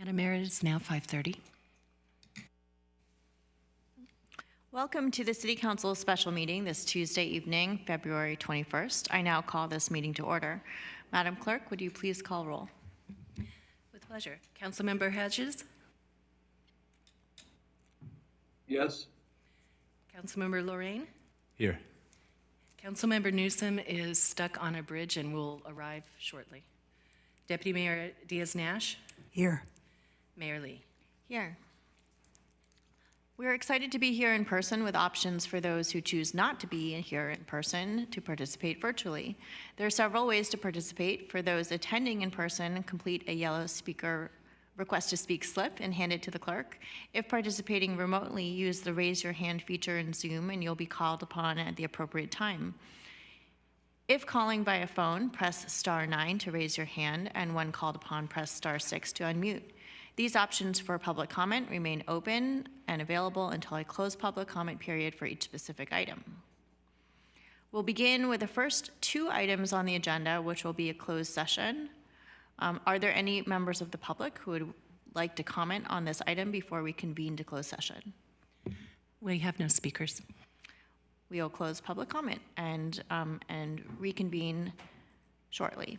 Madam Mayor, it is now 5:30. Welcome to the City Council special meeting this Tuesday evening, February 21st. I now call this meeting to order. Madam Clerk, would you please call roll? With pleasure. Councilmember Hedges? Yes. Councilmember Lorraine? Here. Councilmember Newsom is stuck on a bridge and will arrive shortly. Deputy Mayor Diaz-Nash? Here. Mayor Lee? Here. We're excited to be here in person with options for those who choose not to be here in person to participate virtually. There are several ways to participate. For those attending in person, complete a yellow speaker request to speak slip and hand it to the clerk. If participating remotely, use the raise your hand feature in Zoom and you'll be called upon at the appropriate time. If calling by a phone, press *9 to raise your hand, and when called upon, press *6 to unmute. These options for public comment remain open and available until I close public comment period for each specific item. We'll begin with the first two items on the agenda, which will be a closed session. Are there any members of the public who would like to comment on this item before we convene to closed session? We have no speakers. We'll close public comment and reconvene shortly.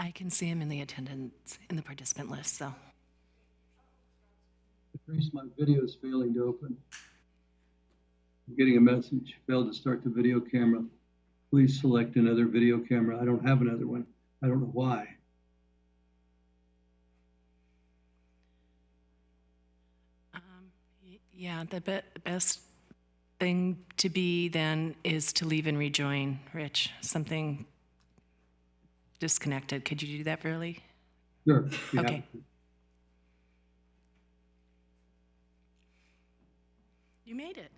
I can see him in the attendance, in the participant list, so. Patrice, my video is failing to open. I'm getting a message, failed to start the video camera. Please select another video camera. I don't have another one. I don't know why. Yeah, the best thing to be then is to leave and rejoin, Rich. Something disconnected. Could you do that, Verly? Sure. you have Okay. to. You made it.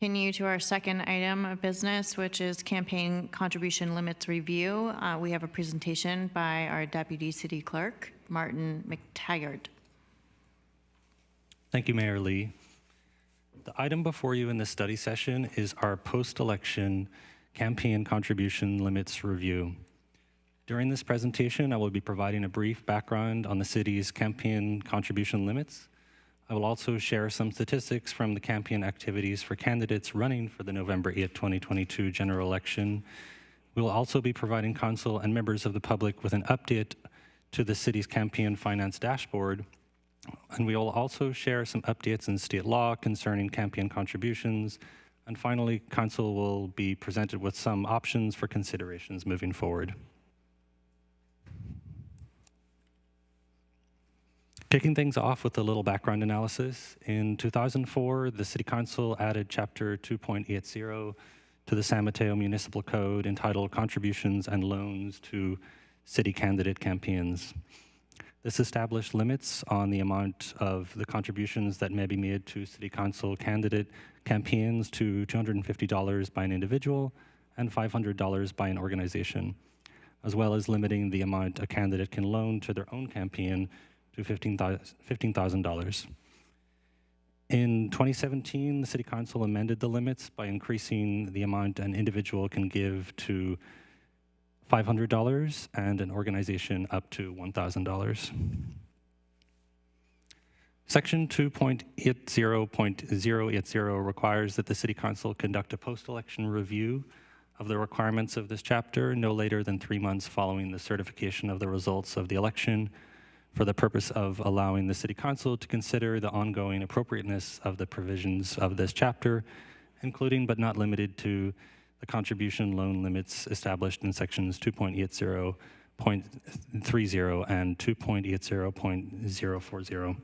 Continue to our second item of business, which is campaign contribution limits review. We have a presentation by our Deputy City Clerk, Martin McTaggart. Thank you, Mayor Lee. The item before you in this study session is our post-election campaign contribution limits review. During this presentation, I will be providing a brief background on the city's campaign contribution limits. I will also share some statistics from the campaign activities for candidates running for the November 8, 2022 general election. We will also be providing council and members of the public with an update to the city's campaign finance dashboard. And we will also share some updates in state law concerning campaign contributions. And finally, council will be presented with some options for considerations moving forward. Kicking things off with a little background analysis, in 2004, the City Council added Chapter 2.80 to the San Mateo Municipal Code entitled Contributions and Loans to City Candidate Campaigns. This established limits on the amount of the contributions that may be made to City Council candidate campaigns to $250 by an individual and $500 by an organization, as well as limiting the amount a candidate can loan to their own campaign to $15,000. In 2017, the City Council amended the limits by increasing the amount an individual can give to $500 and an organization up to $1,000. Section 2.80.080 requires that the City Council conduct a post-election review of the requirements of this chapter no later than 3 months following the certification of the results of the election, for the purpose of allowing the City Council to consider the ongoing appropriateness of the provisions of this chapter, including but not limited to the contribution loan limits established in sections 2.80.30 and 2.80.040.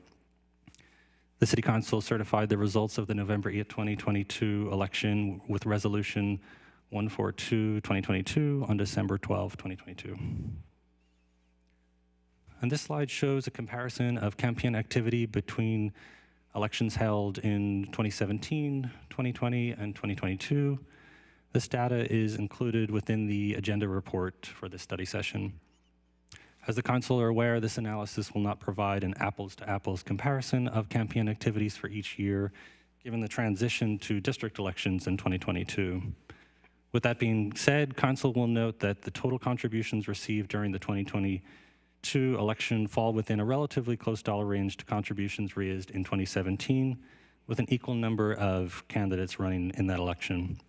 The City Council certified the results of the November 8, 2022 election with Resolution 142-2022 on December 12, 2022. And this slide shows a comparison of campaign activity between elections held in 2017, 2020, and 2022. This data is included within the agenda report for this study session. As the Council are aware, this analysis will not provide an apples-to-apples comparison of campaign activities for each year, given the transition to district elections in 2022. With that being said, Council will note that the total contributions received during the 2022 election fall within a relatively close dollar range to contributions raised in 2017, with an equal number of candidates running in that election.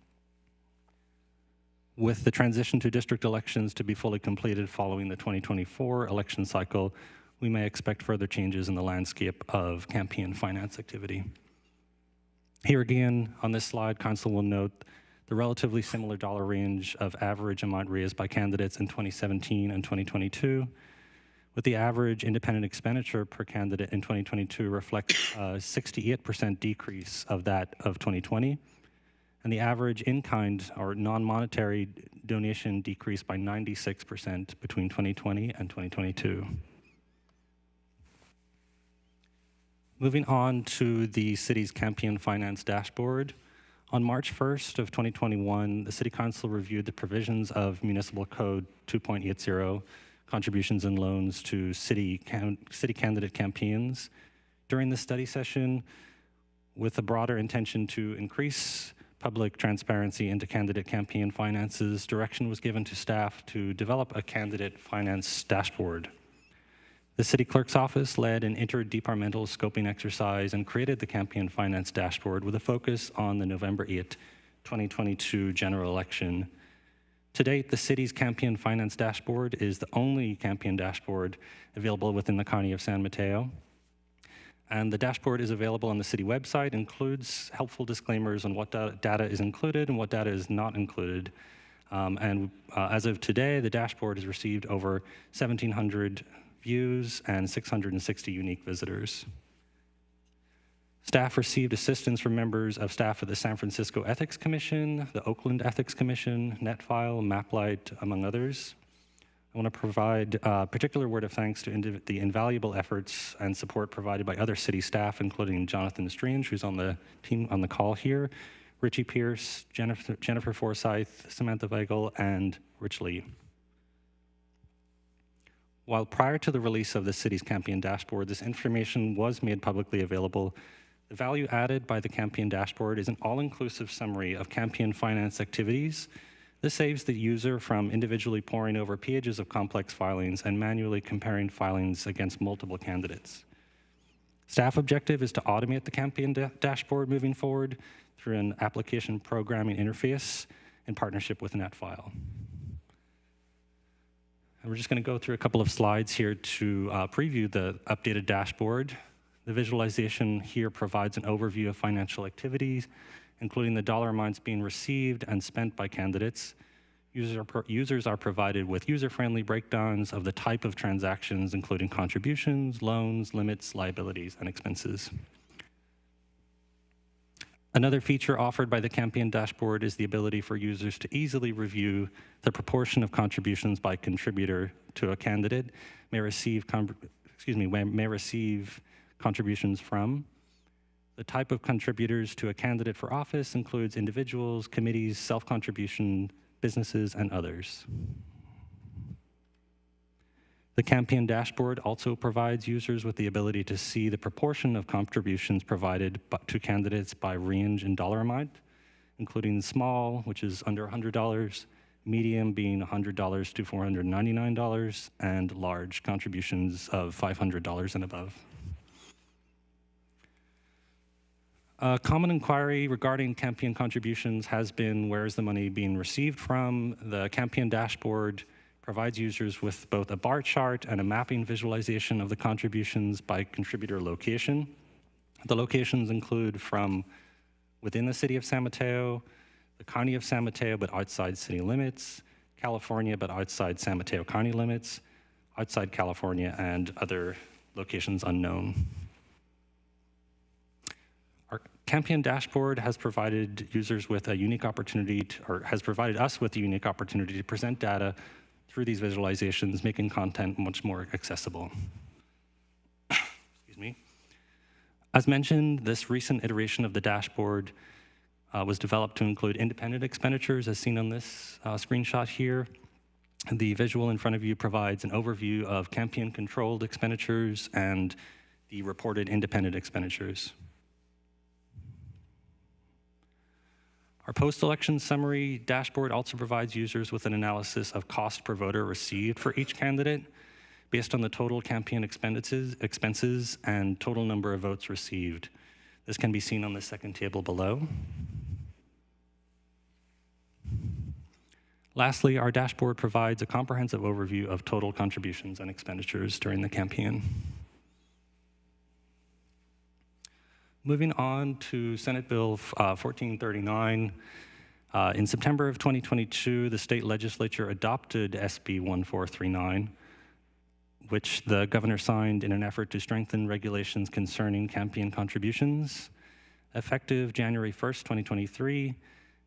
With the transition to district elections to be fully completed following the 2024 election cycle, we may expect further changes in the landscape of campaign finance activity. Here again, on this slide, Council will note the relatively similar dollar range of average amount raised by candidates in 2017 and 2022, with the average independent expenditure per candidate in 2022 reflects a 68% decrease of that of 2020, and the average in-kind or non-monetary donation decreased by 96% between 2020 and 2022. Moving on to the city's campaign finance dashboard. On March 1st of 2021, the City Council reviewed the provisions of Municipal Code 2.80, contributions and loans to city candidate campaigns. During the study session, with a broader intention to increase public transparency into candidate campaign finances, direction was given to staff to develop a candidate finance dashboard. The City Clerk's Office led an interdepartmental scoping exercise and created the campaign finance dashboard with a focus on the November 8, 2022 general election. To date, the city's campaign finance dashboard is the only campaign dashboard available within the County of San Mateo. And the dashboard is available on the city website, includes helpful disclaimers on what data is included and what data is not included. As of today, the dashboard has received over 1,700 views and 660 unique visitors. Staff received assistance from members of staff of the San Francisco Ethics Commission, the Oakland Ethics Commission, Netfile, Maplight, among others. I want to provide a particular word of thanks to the invaluable efforts and support provided by other city staff, including Jonathan Strange, who's on the team on the call here, Richie Pierce, Jennifer Forsyth, Samantha Weigel, and Rich Lee. While prior to the release of the city's campaign dashboard, this information was made publicly available, the value added by the campaign dashboard is an all-inclusive summary of campaign finance activities. This saves the user from individually poring over pages of complex filings and manually comparing filings against multiple candidates. Staff objective is to automate the campaign dashboard moving forward through an application programming interface in partnership with Netfile. And we're just going to go through a couple of slides here to preview the updated dashboard. The visualization here provides an overview of financial activities, including the dollar amounts being received and spent by candidates. Users are provided with user-friendly breakdowns of the type of transactions, including contributions, loans, limits, liabilities, and expenses. Another feature offered by the campaign dashboard is the ability for users to easily review the proportion of contributions by contributor to a candidate may receive contributions from. The type of contributors to a candidate for office includes individuals, committees, self-contribution, businesses, and others. The campaign dashboard also provides users with the ability to see the proportion of contributions provided to candidates by range and dollar amount, including small, which is under $100, medium being $100 to $499, and large contributions of $500 and above. A common inquiry regarding campaign contributions has been, where is the money being received from? The campaign dashboard provides users with both a bar chart and a mapping visualization of the contributions by contributor location. The locations include from within the city of San Mateo, the County of San Mateo but outside city limits, California but outside San Mateo County limits, outside California, and other locations unknown. Our campaign dashboard has provided users with a unique opportunity has provided us with a unique opportunity to present data through these visualizations, making content much more accessible. Excuse me. As mentioned, this recent iteration of the dashboard was developed to include independent expenditures, as seen on this screenshot here. The visual in front of you provides an overview of campaign-controlled expenditures and the reported independent expenditures. Our post-election summary dashboard also provides users with an analysis of cost per voter received for each candidate based on the total campaign expenses and total number of votes received. This can be seen on the second table below. Lastly, our dashboard provides a comprehensive overview of total contributions and expenditures during the campaign. Moving on to Senate Bill 1439, in September of 2022, the state legislature adopted SB 1439, which the governor signed in an effort to strengthen regulations concerning campaign contributions. Effective January 1st, 2023,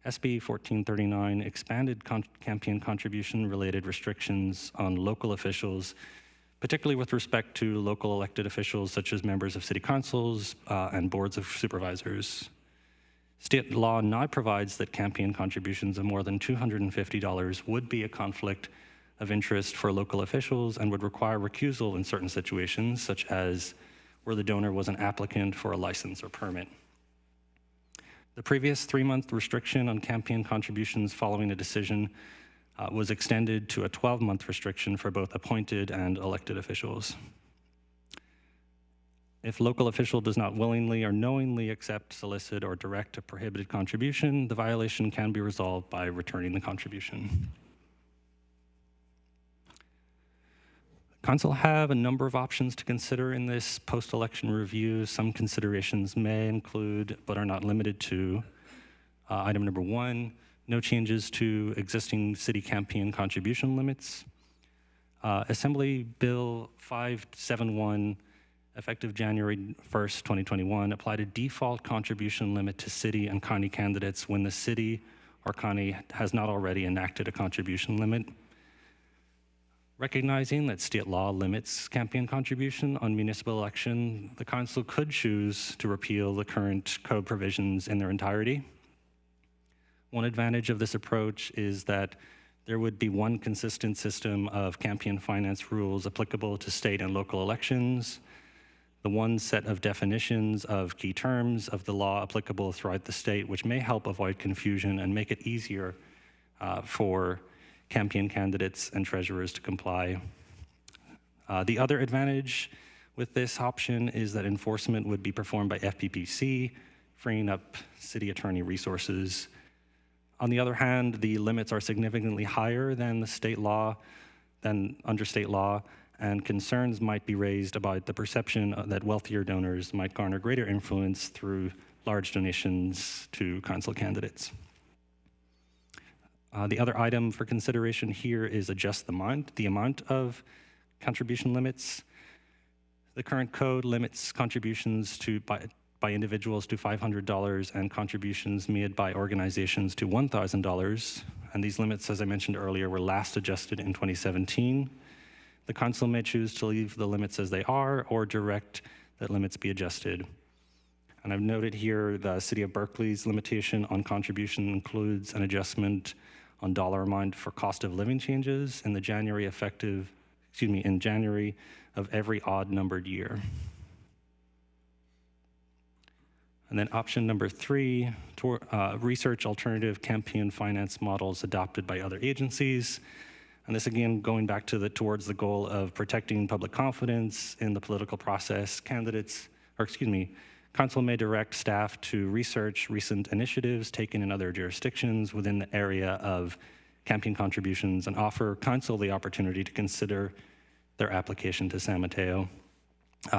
SB 1439 expanded campaign contribution-related restrictions on local officials, particularly with respect to local elected officials such as members of city councils and boards of supervisors. State law now provides that campaign contributions of more than $250 would be a conflict of interest for local officials and would require recusal in certain situations, such as where the donor was an applicant for a license or permit. The previous 3-month restriction on campaign contributions following a decision was extended to a 12-month restriction for both appointed and elected officials. If a local official does not willingly or knowingly accept, solicit, or direct a prohibited contribution, the violation can be resolved by returning the contribution. Council have a number of options to consider in this post-election review. Some considerations may include, but are not limited to, item number 1, no changes to existing city campaign contribution limits. Assembly Bill 571, effective January 1st, 2021, applied a default contribution limit to city and county candidates when the city or county has not already enacted a contribution limit. Recognizing that state law limits campaign contribution on municipal election, the council could choose to repeal the current code provisions in their entirety. One advantage of this approach is that there would be one consistent system of campaign finance rules applicable to state and local elections, the one set of definitions of key terms of the law applicable throughout the state, which may help avoid confusion and make it easier for campaign candidates and treasurers to comply. The other advantage with this option is that enforcement would be performed by FPPC, freeing up city attorney resources. On the other hand, the limits are significantly higher than under state law, and concerns might be raised about the perception that wealthier donors might garner greater influence through large donations to council candidates. The other item for consideration here is adjust the amount of contribution limits. The current code limits contributions by individuals to $500 and contributions made by organizations to $1,000. And these limits, as I mentioned earlier, were last adjusted in 2017. The council may choose to leave the limits as they are or direct that limits be adjusted. And I've noted here the City of Berkeley's limitation on contribution includes an adjustment on dollar amount for cost of living changes in the January in January of every odd numbered year. And then option number 3, research alternative campaign finance models adopted by other agencies. And this again, going back to towards the goal of protecting public confidence in the political process, council may direct staff to research recent initiatives taken in other jurisdictions within the area of campaign contributions and offer council the opportunity to consider their application to San Mateo.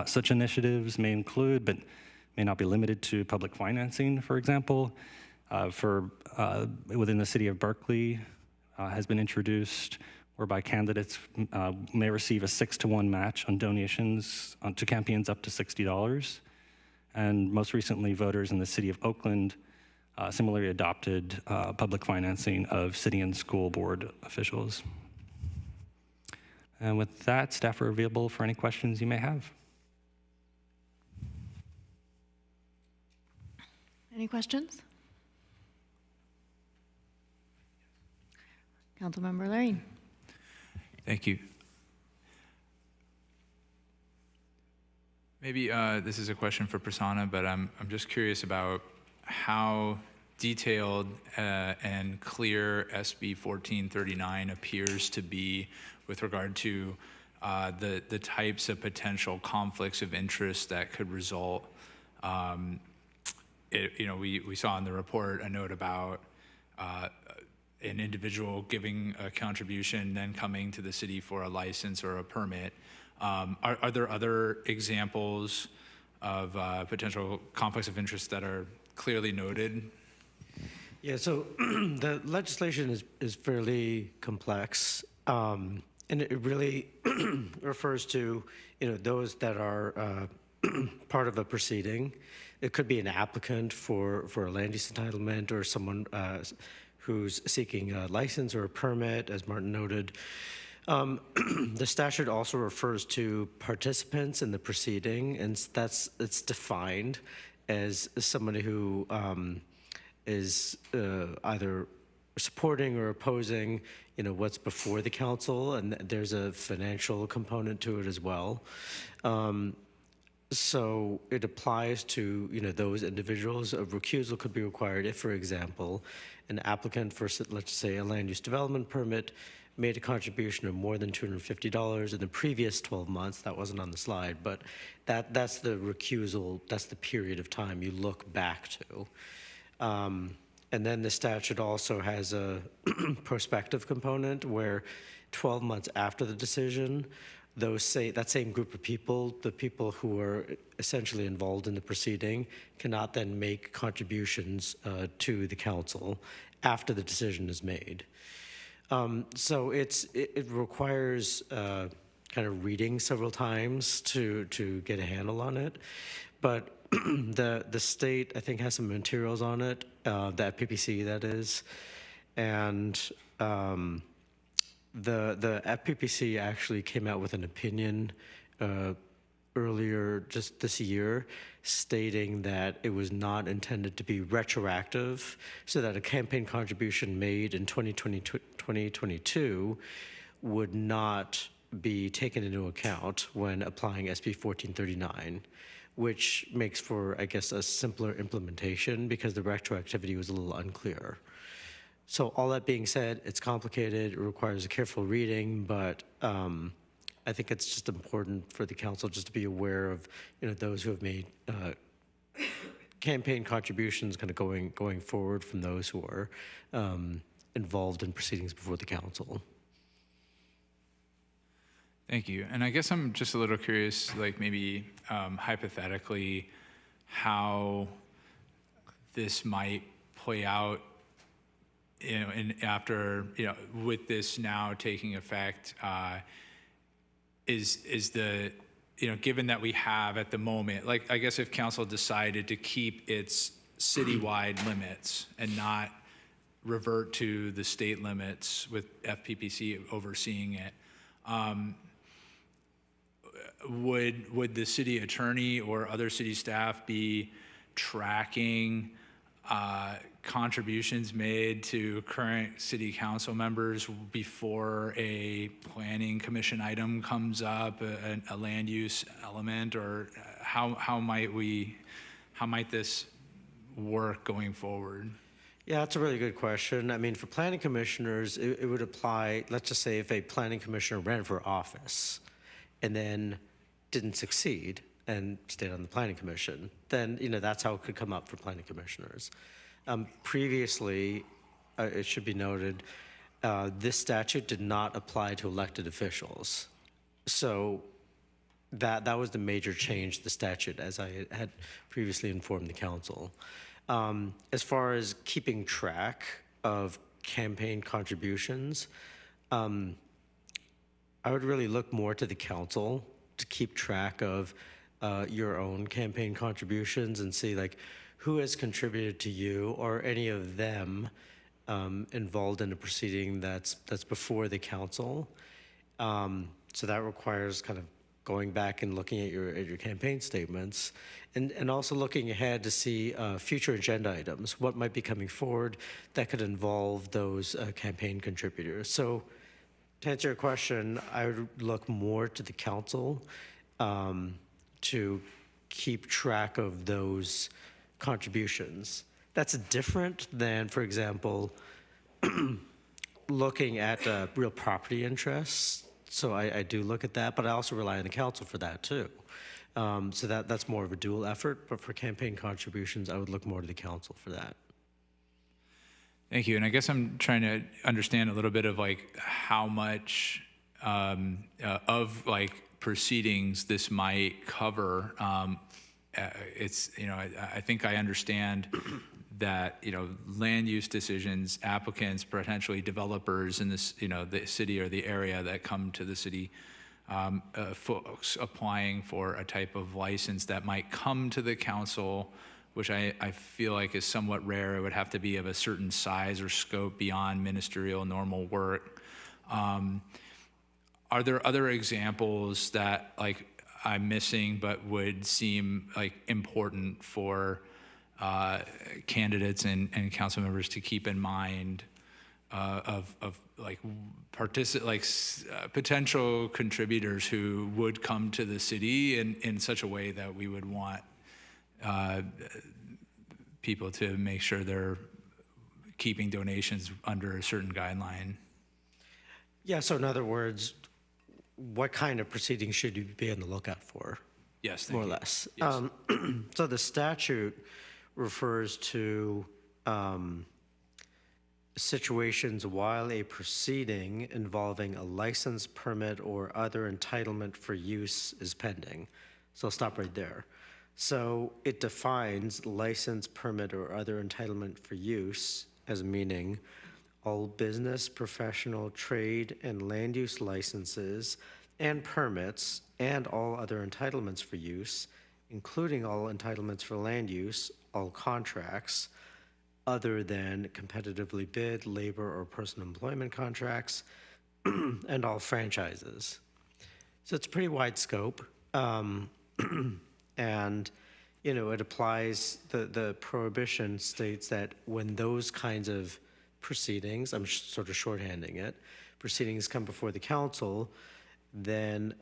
Such initiatives may include, but may not be limited to, public financing, for example, within the city of Berkeley has been introduced, whereby candidates may receive a 6-to-1 match on donations to campaigns up to $60. And most recently, voters in the city of Oakland similarly adopted public financing of city and school board officials. And with that, staff are available for any questions you may have. Any questions? Councilmember Lorraine. Thank you. Maybe this is a question for Prasanna, but I'm just curious about how detailed and clear SB 1439 appears to be with regard to the types of potential conflicts of interest that could result. We saw in the report a note about an individual giving a contribution, then coming to the city for a license or a permit. Are there other examples of potential conflicts of interest that are clearly noted? Yeah, so the legislation is fairly complex, and it really refers to those that are part of a proceeding. It could be an applicant for a land use entitlement, or someone who's seeking a license or a permit, as Martin noted. The statute also refers to participants in the proceeding, and it's defined as somebody who is either supporting or opposing, what's before the council, and there's a financial component to it as well. So it applies to those individuals. A recusal could be required if, for example, an applicant for, let's say, a land use development permit made a contribution of more than $250 in the previous 12 months. That wasn't on the slide, but that's the recusal. That's the period of time you look back to. And then the statute also has a prospective component where 12 months after the decision, that same group of people, the people who are essentially involved in the proceeding, cannot then make contributions to the council after the decision is made. So it requires kind of reading several times to get a handle on it. But the state, I think, has some materials on it, that PPC, that is. And the FPPC actually came out with an opinion earlier just this year, stating that it was not intended to be retroactive, so that a campaign contribution made in 2022 would not be taken into account when applying SB 1439, which makes for, I guess, a simpler implementation because the retroactivity was a little unclear. So all that being said, it's complicated, it requires a careful reading, but I think it's just important for the council just to be aware of those who have made campaign contributions kind of going forward from those who are involved in proceedings before the council. Thank you. And I guess I'm just a little curious, like maybe hypothetically, how this might play out, after, with this now taking effect, is the, given that we have at the moment, like, I guess if council decided to keep its citywide limits and not revert to the state limits with FPPC overseeing it, would the city attorney or other city staff be tracking contributions made to current city council members before a planning commission item comes up, a land use element, or how might this work going forward? Yeah, that's a really good question. I mean, for planning commissioners, it would apply, let's just say if a planning commissioner ran for office and then didn't succeed and stayed on the planning commission, then that's how it could come up for planning commissioners. Previously, it should be noted, this statute did not apply to elected officials. So that was the major change to the statute, as I had previously informed the council. As far as keeping track of campaign contributions, I would really look more to the council to keep track of your own campaign contributions and see like who has contributed to you or any of them involved in a proceeding that's before the council. So that requires kind of going back and looking at your campaign statements and also looking ahead to see future agenda items, what might be coming forward that could involve those campaign contributors. So to answer your question, I would look more to the council to keep track of those contributions. That's different than, for example, looking at real property interests. So I do look at that, but I also rely on the council for that too. So that's more of a dual effort, but for campaign contributions, I would look more to the council for that. Thank you. And I guess I'm trying to understand a little bit of like how much of like proceedings this might cover. It's, you know, I think I understand that, you know, land use decisions, applicants, potentially developers in this, you know, the city or the area that come to the city, folks applying for a type of license that might come to the council, which I feel like is somewhat rare. It would have to be of a certain size or scope beyond ministerial normal work. Are there other examples that like I'm missing but would seem like important for candidates and council members to keep in mind of like potential contributors who would come to the city in such a way that we would want people to make sure they're keeping donations under a certain guideline? Yeah, so in other words, what kind of proceedings should you be on the lookout for? Yes, more or less. Yes. So the statute refers to situations while a proceeding involving a license, permit, or other entitlement for use is pending. So I'll stop right there. So it defines license, permit, or other entitlement for use as meaning all business, professional, trade, and land use licenses and permits and all other entitlements for use, including all entitlements for land use, all contracts, other than competitively bid, labor, or personal employment contracts, and all franchises. So it's a pretty wide scope. And, you know, it applies, the prohibition states that when those kinds of proceedings, I'm sort of shorthanding it, proceedings come before the council, then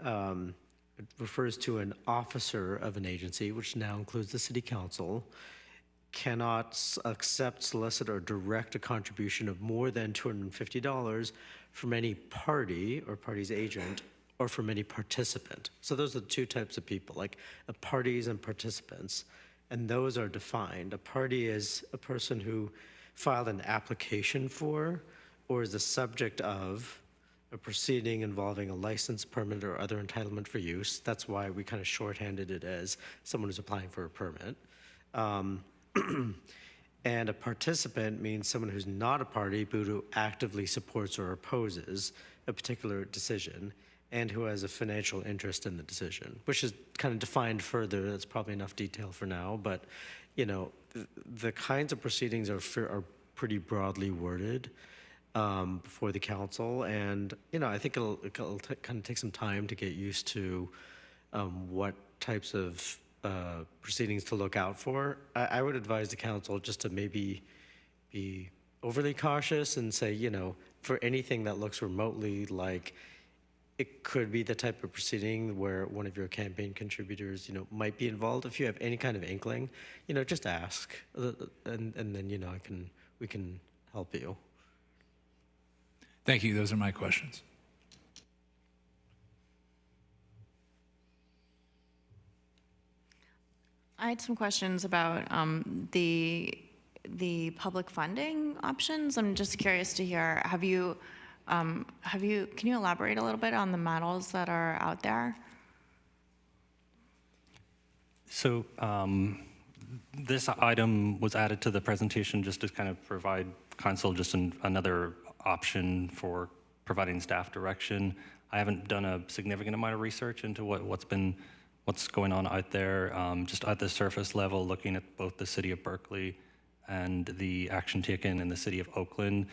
it refers to an officer of an agency, which now includes the city council, cannot accept, solicit, or direct a contribution of more than $250 from any party or party's agent or from any participant. So those are the two types of people, like parties and participants, and those are defined. A party is a person who filed an application for or is the subject of a proceeding involving a license, permit, or other entitlement for use. That's why we kind of shorthanded it as someone who's applying for a permit. And a participant means someone who's not a party but who actively supports or opposes a particular decision and who has a financial interest in the decision, which is kind of defined further. That's probably enough detail for now, but you know, the kinds of proceedings are pretty broadly worded before the council, and you know, I think it'll kind of take some time to get used to what types of proceedings to look out for. I would advise the council just to maybe be overly cautious and say, you know, for anything that looks remotely like it could be the type of proceeding where one of your campaign contributors, you know, might be involved. If you have any kind of inkling, you know, just ask, and then, you know, we can help you. Thank you. Those are my questions. I had some questions about the public funding options. I'm just curious to hear, can you elaborate a little bit on the models that are out there? So This item was added to the presentation just to kind of provide council just another option for providing staff direction. I haven't done a significant amount of research into what's going on out there. Just at the surface level, looking at both the city of Berkeley and the action taken in the city of Oakland.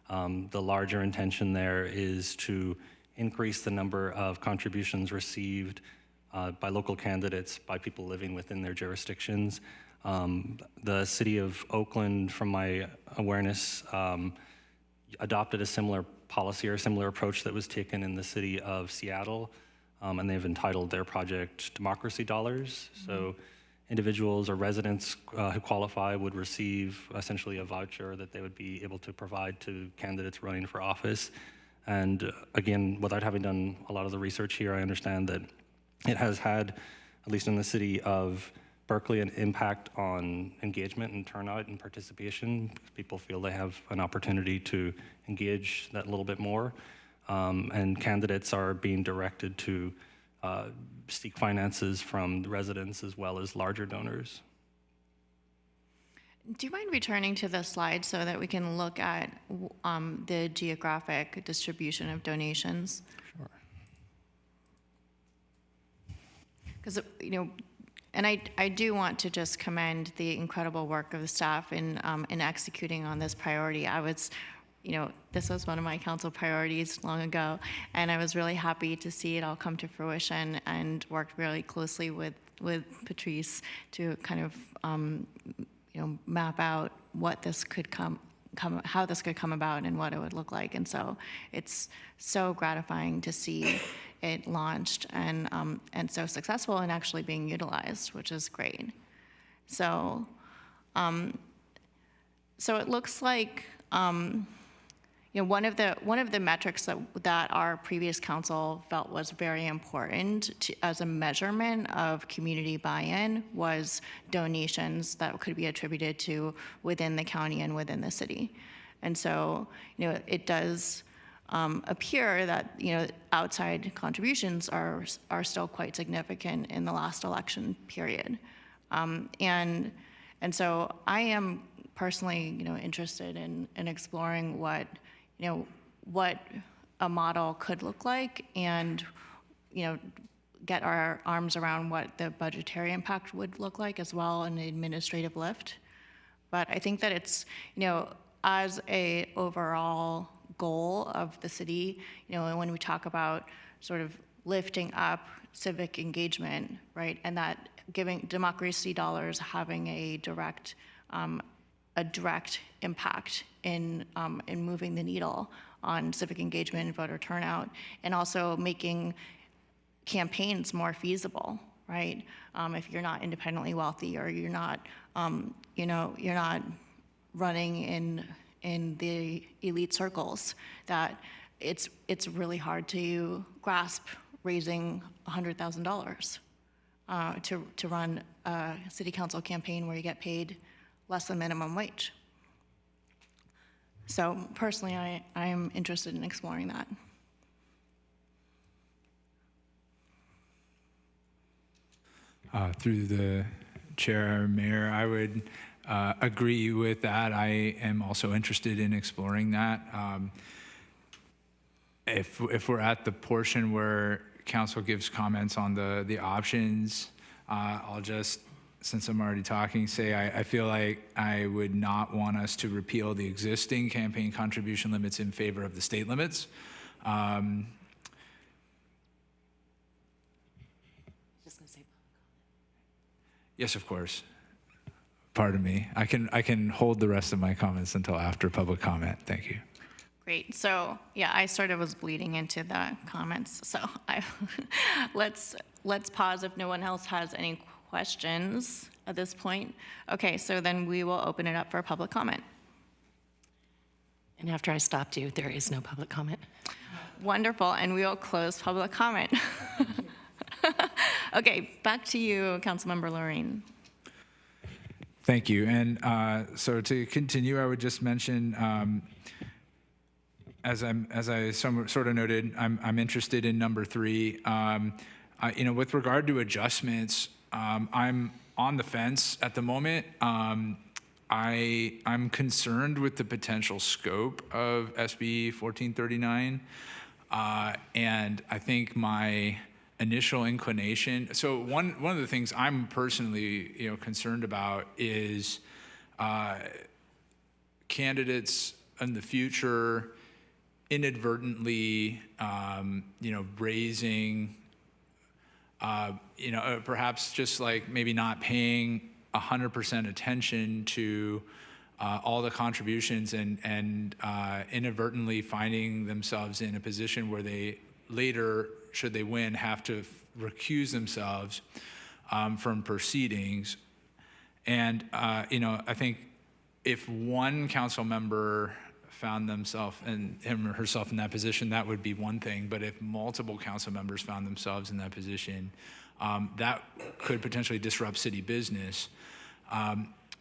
The larger intention there is to increase the number of contributions received by local candidates, by people living within their jurisdictions. The city of Oakland, from my awareness, adopted a similar policy or a similar approach that was taken in the city of Seattle, and they've entitled their project Democracy Dollars. So individuals or residents who qualify would receive essentially a voucher that they would be able to provide to candidates running for office. And again, without having done a lot of the research here, I understand that it has had, at least in the city of Berkeley, an impact on engagement and turnout and participation. People feel they have an opportunity to engage that little bit more. And candidates are being directed to seek finances from the residents as well as larger donors. Do you mind returning to the slide so that we can look at the geographic distribution of donations? Sure. Because, and I do want to just commend the incredible work of the staff in executing on this priority. This was one of my council priorities long ago, and I was really happy to see it all come to fruition, and worked really closely with Patrice to kind of map out what this could how this could come about and what it would look like. And so it's so gratifying to see it launched and so successful and actually being utilized, which is great. So it looks like one of the metrics that our previous council felt was very important as a measurement of community buy-in was donations that could be attributed to within the county and within the city. And so, it does appear that, outside contributions are still quite significant in the last election period. And so I am personally, interested in exploring what a model could look like, and get our arms around what the budgetary impact would look like as well, and the administrative lift. But I think that it's, as a overall goal of the city, when we talk about sort of lifting up civic engagement, right, and that giving democracy dollars having a direct impact in moving the needle on civic engagement and voter turnout, and also making campaigns more feasible, right? If you're not independently wealthy, or you're not, you're not running in the elite circles, that it's really hard to grasp raising $100,000 to run a city council campaign where you get paid less than minimum wage. So personally, I am interested in exploring that. Through the chair, Mayor, I would agree with that. I am also interested in exploring that. If we're at the portion where council gives comments on the options, I'll just, since I'm already talking, say I feel like I would not want us to repeal the existing campaign contribution limits in favor of the state limits. Yes, of course. Pardon me. I can hold the rest of my comments until after public comment. Thank you. Great. So yeah, I sort of was bleeding into the comments. So let's pause if no one else has any questions at this point. Okay, so then we will open it up for public comment. And after I stopped you, there is no public comment. Wonderful, and we will close public comment. Okay, back to you, Councilmember Lorraine. Thank you. And so to continue, I would just mention, as I sort of noted, I'm interested in number 3. With regard to adjustments, I'm on the fence at the moment. I'm concerned with the potential scope of SB 1439. And I think my initial inclination, so one of the things I'm personally, concerned about is candidates in the future inadvertently, raising, perhaps just like maybe not paying 100% attention to all the contributions and inadvertently finding themselves in a position where they later, should they win, have to recuse themselves from proceedings. And, I think if one council member found themselves and him or herself in that position, that would be one thing. But if multiple council members found themselves in that position, that could potentially disrupt city business.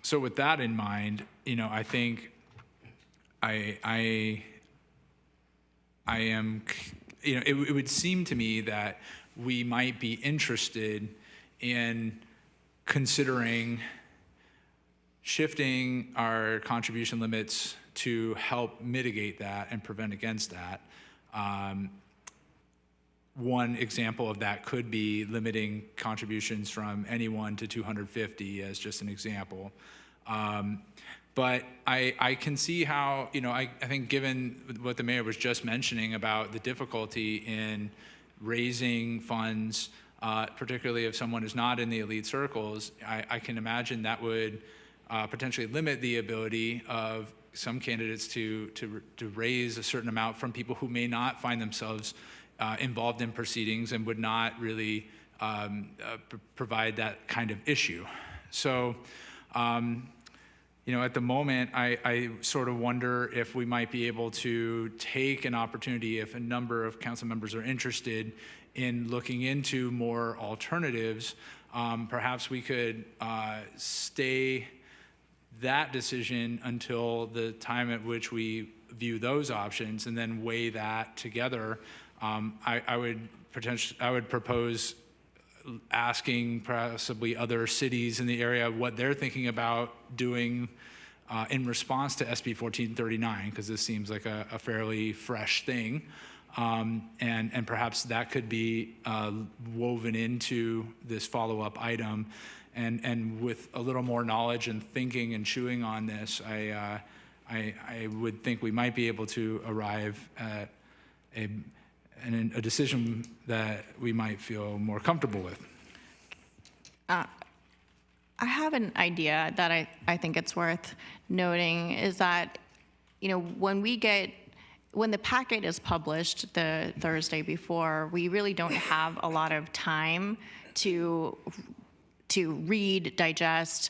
So with that in mind, I think I am, it would seem to me that we might be interested in considering shifting our contribution limits to help mitigate that and prevent against that. One example of that could be limiting contributions from anyone to 250 as just an example. But I can see how, I think given what the mayor was just mentioning about the difficulty in raising funds, particularly if someone is not in the elite circles, I can imagine that would potentially limit the ability of some candidates to raise a certain amount from people who may not find themselves involved in proceedings and would not really provide that kind of issue. So, at the moment, I sort of wonder if we might be able to take an opportunity, if a number of council members are interested in looking into more alternatives, perhaps we could stay that decision until the time at which we view those options and then weigh that together. I would propose asking possibly other cities in the area what they're thinking about doing in response to SB 1439, because this seems like a fairly fresh thing. And perhaps that could be woven into this follow-up item. And with a little more knowledge and thinking and chewing on this, I would think we might be able to arrive at a decision that we might feel more comfortable with. I have an idea that I think it's worth noting is that, when the packet is published the Thursday before, we really don't have a lot of time to read, digest,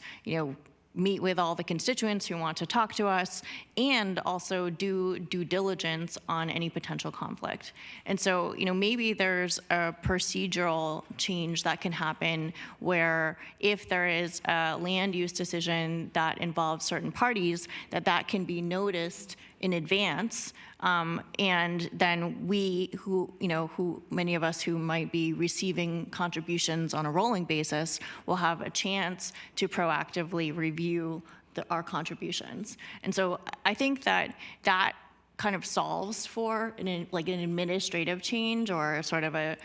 meet with all the constituents who want to talk to us, and also do due diligence on any potential conflict. And so, maybe there's a procedural change that can happen where if there is a land use decision that involves certain parties, that can be noticed in advance, and then we, who many of us who might be receiving contributions on a rolling basis, will have a chance to proactively review our contributions. And so I think that kind of solves for an administrative change or sort of an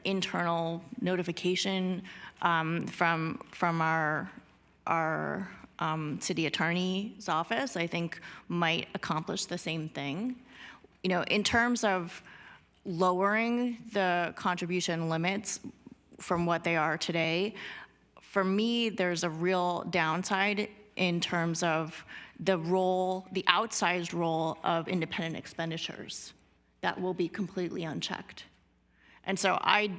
internal notification from our city attorney's office, I think might accomplish the same thing. In terms of lowering the contribution limits from what they are today, for me, there's a real downside in terms of the outsized role of independent expenditures that will be completely unchecked. And so I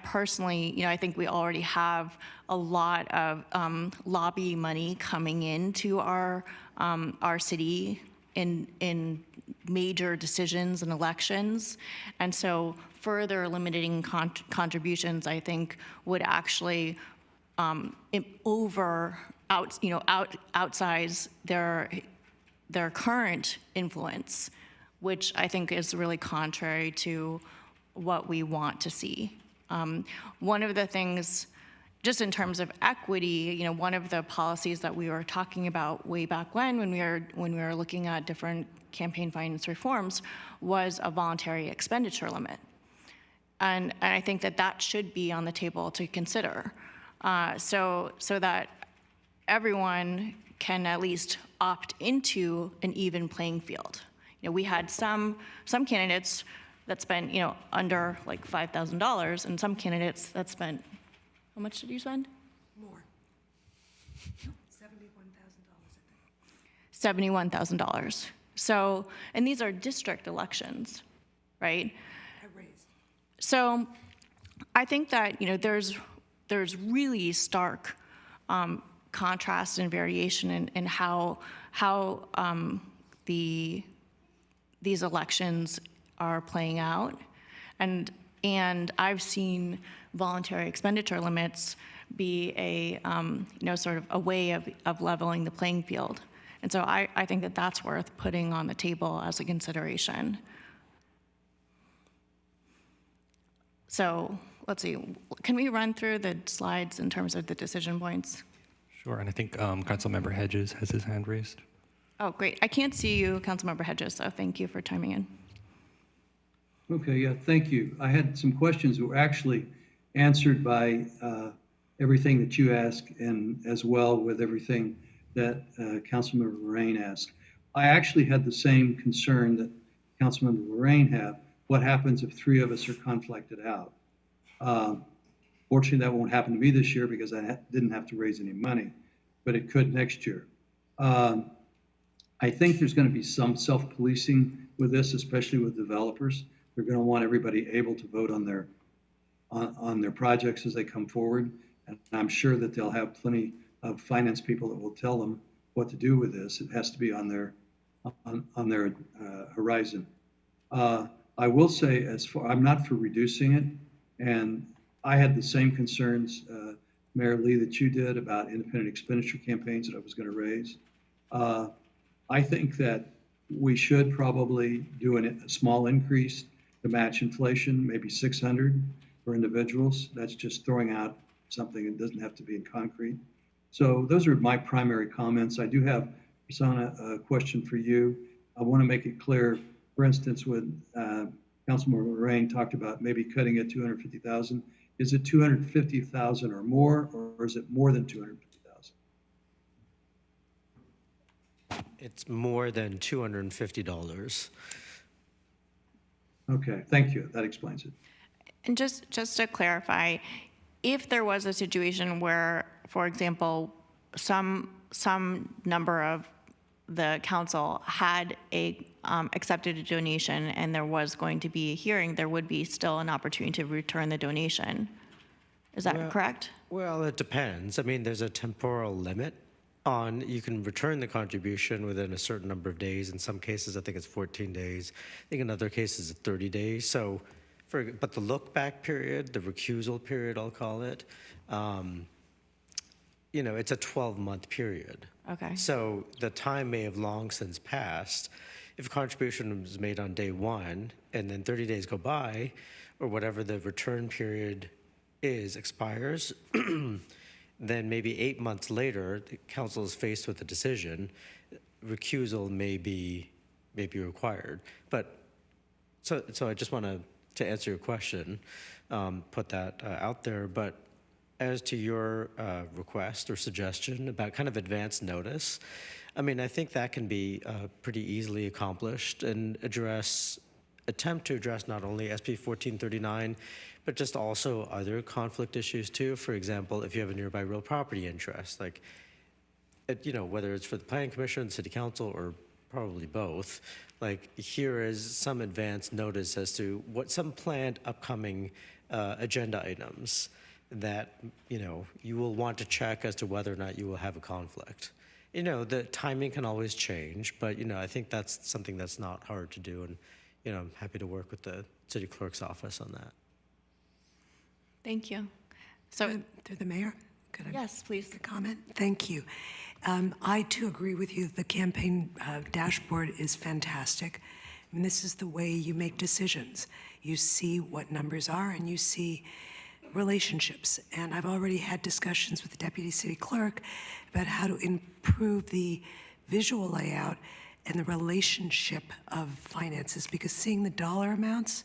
personally, I think we already have a lot of lobby money coming into our city in major decisions and elections. And so further limiting contributions, I think, would actually outsize their current influence, which I think is really contrary to what we want to see. One of the things, just in terms of equity, one of the policies that we were talking about way back when we were looking at different campaign finance reforms was a voluntary expenditure limit. And I think that should be on the table to consider, so that everyone can at least opt into an even playing field. We had some candidates that spent, under like $5,000, and some candidates that spent, how much did you spend? More. $71,000, I think. $71,000. So, and these are district elections, right? I raised. So I think that, there's really stark contrast and variation in how these elections are playing out. And I've seen voluntary expenditure limits be a, sort of a way of leveling the playing field. And so I think that that's worth putting on the table as a consideration. So let's see, can we run through the slides in terms of the decision points? Sure, and I think Councilmember Hedges has his hand raised. Oh, great. I can't see you, Councilmember Hedges, so thank you for chiming in. Okay, yeah, thank you. I had some questions that were actually answered by everything that you asked, and as well with everything that Councilmember Lorraine asked. I actually had the same concern that Councilmember Lorraine had. What happens if 3 of us are conflicted out? Fortunately, that won't happen to me this year because I didn't have to raise any money, but it could next year. I think there's going to be some self-policing with this, especially with developers. They're going to want everybody able to vote on their projects as they come forward, and I'm sure that they'll have plenty of finance people that will tell them what to do with this. It has to be on their horizon. I will say, I'm not for reducing it, and I had the same concerns, Mayor Lee, that you did about independent expenditure campaigns that I was going to raise. I think that we should probably do a small increase to match inflation, maybe 600 for individuals. That's just throwing out something. It doesn't have to be in concrete. So those are my primary comments. I do have, Prasanna, a question for you. I want to make it clear, for instance, when Councilmember Lorraine talked about maybe cutting it 250,000, is it 250,000 or more, or is it more than 250,000? It's more than $250. Okay, thank you. That explains it. And just to clarify, if there was a situation where, for example, some number of the council had accepted a donation and there was going to be a hearing, there would be still an opportunity to return the donation. Is that correct? Well, it depends. I mean, there's a temporal limit on, you can return the contribution within a certain number of days. In some cases, I think it's 14 days. I think in other cases, it's 30 days. So, but the look back period, the recusal period, I'll call it, it's a 12-month period. Okay. So the time may have long since passed. If a contribution was made on day 1 and then 30 days go by, or whatever the return period expires, then maybe 8 months later, the council is faced with a decision. Recusal may be required. But so I just want to answer your question, put that out there. But as to your request or suggestion about kind of advance notice, I mean, I think that can be pretty easily accomplished and attempt to address not only SB 1439, but just also other conflict issues too. For example, if you have a nearby real property interest, like, whether it's for the Planning Commission, City Council, or probably both, like here is some advance notice as to what some planned upcoming agenda items that, you will want to check as to whether or not you will have a conflict. The timing can always change, but, I think that's something that's not hard to do. And, I'm happy to work with the city clerk's office on that. Thank you. So, Through the mayor? Could I yes, please. make a comment? Thank you. I too agree with you. The campaign dashboard is fantastic. I mean, this is the way you make decisions. You see what numbers are, and you see relationships. And I've already had discussions with the deputy city clerk about how to improve the visual layout and the relationship of finances, because seeing the dollar amounts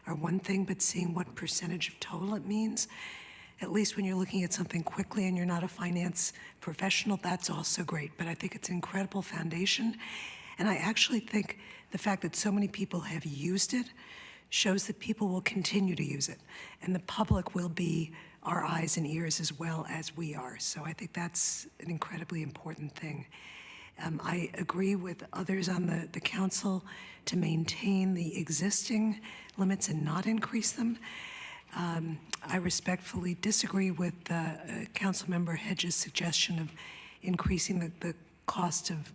are one thing, but seeing what percentage of total it means, at least when you're looking at something quickly and you're not a finance professional, that's also great. But I think it's an incredible foundation. And I actually think the fact that so many people have used it shows that people will continue to use it. And the public will be our eyes and ears as well as we are. So I think that's an incredibly important thing. I agree with others on the council to maintain the existing limits and not increase them. I respectfully disagree with Councilmember Hedges' suggestion of increasing the cost of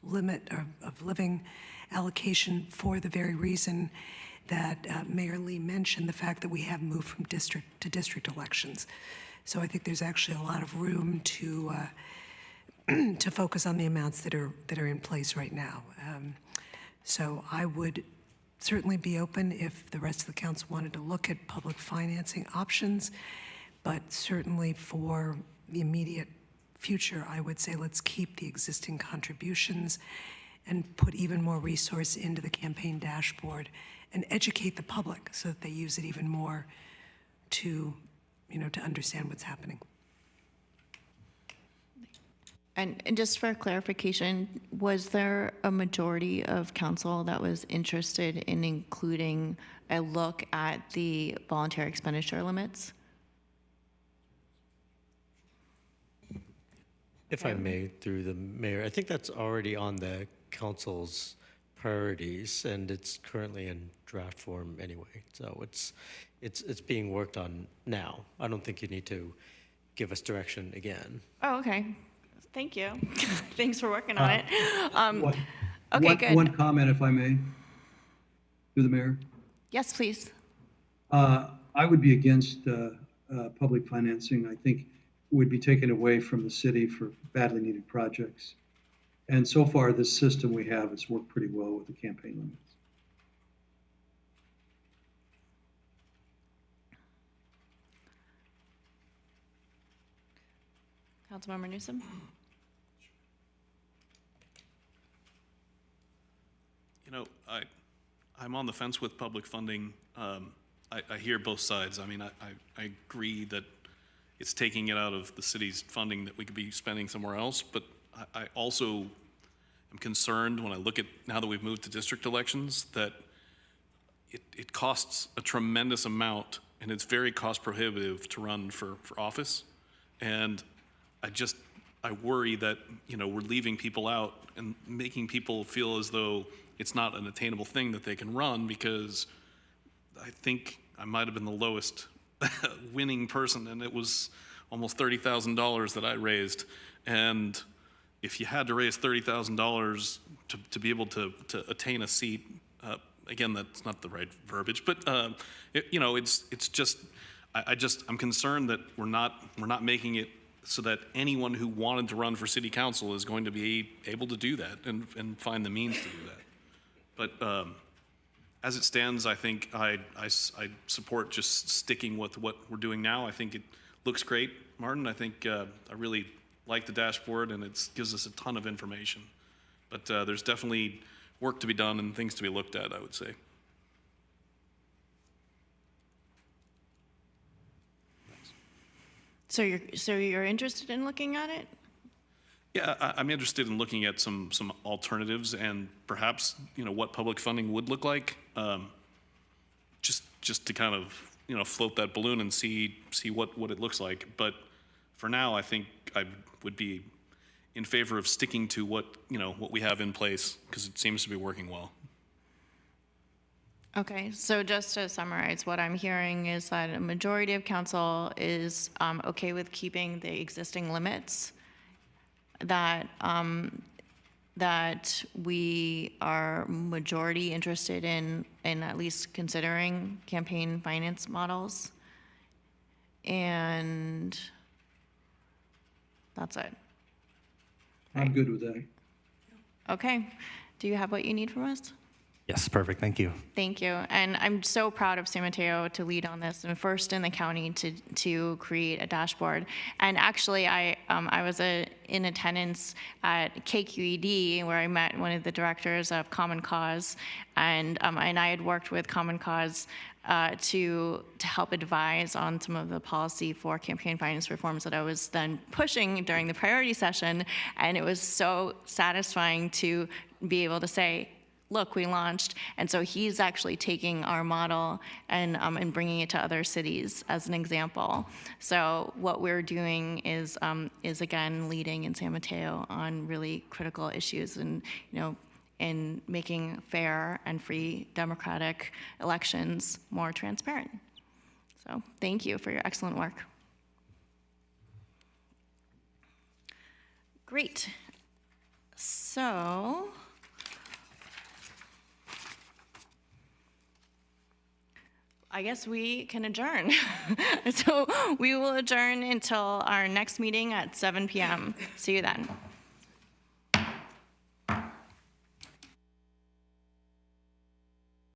limit or of living allocation for the very reason that Mayor Lee mentioned, the fact that we have moved from district to district elections. So I think there's actually a lot of room to to focus on the amounts that are in place right now. So I would certainly be open if the rest of the council wanted to look at public financing options, but certainly for the immediate future, I would say let's keep the existing contributions and put even more resource into the campaign dashboard and educate the public so that they use it even more to, to understand what's happening. And just for clarification, was there a majority of council that was interested in including a look at the voluntary expenditure limits? If I may, through the mayor, I think that's already on the council's priorities, and it's currently in draft form anyway. So it's being worked on now. I don't think you need to give us direction again. Oh, okay. Thank you. Thanks for working on it. Good. One comment, if I may, through the mayor. Yes, please. I would be against public financing. I think it would be taken away from the city for badly needed projects. And so far, this system we have has worked pretty well with the campaign limits. Councilmember Newsom? I'm on the fence with public funding. I hear both sides. I mean, I agree that it's taking it out of the city's funding that we could be spending somewhere else, but I also am concerned when I look at, now that we've moved to district elections, that it costs a tremendous amount, and it's very cost prohibitive to run for office. And I worry that, we're leaving people out and making people feel as though it's not an attainable thing that they can run, because I think I might have been the lowest winning person, and it was almost $30,000 that I raised. And if you had to raise $30,000 to be able to attain a seat, again, that's not the right verbiage, but it's just I'm concerned that we're not making it so that anyone who wanted to run for city council is going to be able to do that and find the means to do that. But as it stands, I think I support just sticking with what we're doing now. I think it looks great, Martin. I think I really like the dashboard, and it gives us a ton of information. But there's definitely work to be done and things to be looked at, I would say. So you're interested in looking at it? Yeah, I'm interested in looking at some alternatives and perhaps, what public funding would look like, just to kind of, float that balloon and see what it looks like. But for now, I think I would be in favor of sticking to what we have in place, because it seems to be working well. Okay, so just to summarize, what I'm hearing is that a majority of council is okay with keeping the existing limits, that we are majority interested in at least considering campaign finance models, and that's it. I'm good with that. Okay, do you have what you need from us? Yes, perfect. Thank you. Thank you. And I'm so proud of San Mateo to lead on this and first in the county to create a dashboard. And actually, I was in attendance at KQED where I met one of the directors of Common Cause, and I had worked with Common Cause to help advise on some of the policy for campaign finance reforms that I was then pushing during the priority session. And it was so satisfying to be able to say, look, we launched. And so he's actually taking our model and bringing it to other cities as an example. So what we're doing is again leading in San Mateo on really critical issues, and in making fair and free democratic elections more transparent. So thank you for your excellent work. Great. So I guess we can adjourn. So we will adjourn until our next meeting at 7 p.m. See you then.